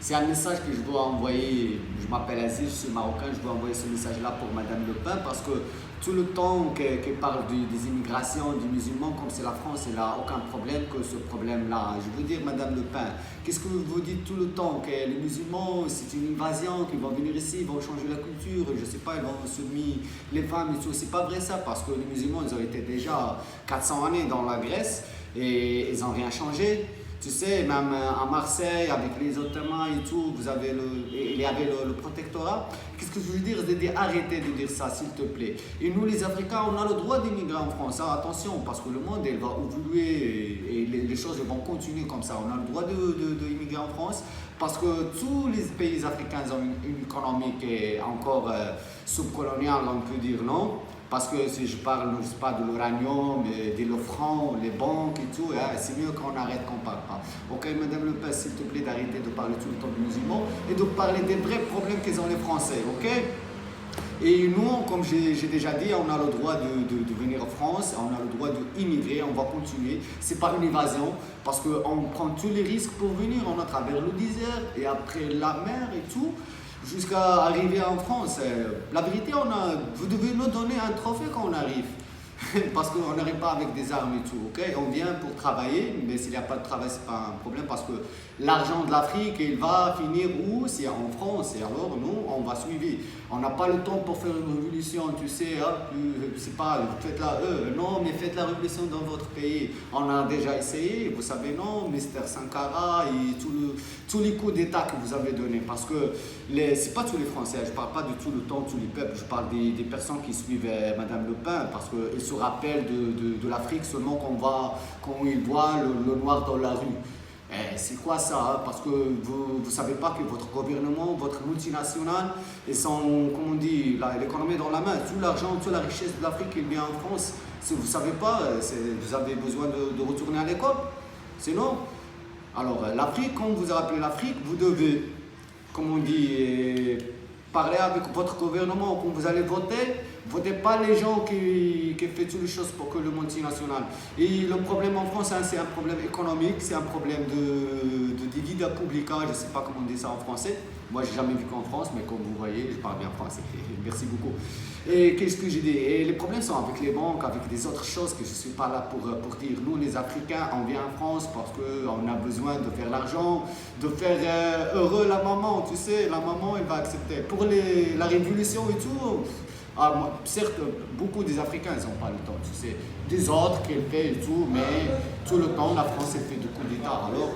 C'est un message que je dois envoyer. Je m'appelle Aziz, je suis marocain, je dois envoyer ce message-là pour Madame Le Pen parce que tout le temps qu'elle parle des immigrations, des musulmans, comme c'est la France, elle n'a aucun problème que ce problème-là. Je veux dire, Madame Le Pen, qu'est-ce que vous dites tout le temps? Que les musulmans, c'est une invasion, qu'ils vont venir ici, ils vont changer la culture, je ne sais pas, ils vont soumettre les femmes et tout. C'est pas vrai ça parce que les musulmans, ils ont été déjà 400 années dans la Grèce et ils n'ont rien changé. Tu sais, même à Marseille, avec les Ottomans et tout, il y avait le protectorat. Qu'est-ce que je veux dire? Je dis arrêtez de dire ça, s'il te plaît. Et nous, les Africains, on a le droit d'immigrer en France. Hein, attention, parce que le monde, il va évoluer et les choses vont continuer comme ça. On a le droit d'immigrer en France parce que tous les pays africains ont une économie qui est encore subcoloniale, on peut dire non. Parce que si je parle, je sais pas, de l'uranium, de l'offrant, les banques et tout, hein, c'est mieux qu'on arrête qu'on ne parle pas. Ok, Madame Le Pen, s'il te plaît, d'arrêter de parler tout le temps des musulmans et de parler des vrais problèmes qu'ils ont les Français, ok? Et nous, comme j'ai déjà dit, on a le droit de venir en France, on a le droit d'immigrer, on va continuer. C'est pas une évasion, parce qu'on prend tous les risques pour venir, on a travers le désert et après la mer et tout jusqu'à arriver en France. La vérité, vous devez nous donner un trophée quand on arrive. Parce qu'on n'arrive pas avec des armes et tout, ok? On vient pour travailler, mais s'il n'y a pas de travail, ce n'est pas un problème parce que l'argent de l'Afrique, il va finir où? C'est en France. Et alors, nous, on va suivre. On n'a pas le temps pour faire une révolution, tu sais, hop, c'est pas, faites-la non, mais faites la révolution dans votre pays. On a déjà essayé, vous savez, non, Mr Sankara et tous les coups d'État que vous avez donnés. Parce que c'est pas tous les Français, je ne parle pas de tout le temps, tous les peuples, je parle des personnes qui suivent Madame Le Pen parce qu'ils se rappellent de l'Afrique seulement quand ils voient le noir dans la rue. C'est quoi ça? Hein? Parce que vous ne savez pas que votre gouvernement, votre multinationale, ils sont, comme on dit, l'économie dans la main. Tout l'argent, toute la richesse de l'Afrique, il vient en France. Si vous ne savez pas, vous avez besoin de retourner à l'école. Sinon, alors l'Afrique, quand vous appelez l'Afrique, vous devez, comme on dit, parler avec votre gouvernement quand vous allez voter. Votez pas les gens qui font toutes les choses pour que le multinational. Et le problème en France, hein, c'est un problème économique, c'est un problème de divida publica, je ne sais pas comment on dit ça en français. Moi, j'ai jamais vécu en France, mais comme vous voyez, je parle bien français. Merci beaucoup. Et qu'est-ce que j'ai dit? Et les problèmes sont avec les banques, avec des autres choses que je ne suis pas là pour dire. Nous, les Africains, on vient en France parce qu'on a besoin de faire l'argent, de faire heureux la maman. Tu sais, la maman, elle va accepter. Pour la révolution et tout, certes, beaucoup des Africains, ils n'ont pas le temps, tu sais. Des autres qui le font et tout, mais tout le temps, la France, elle fait du coup d'État. Alors,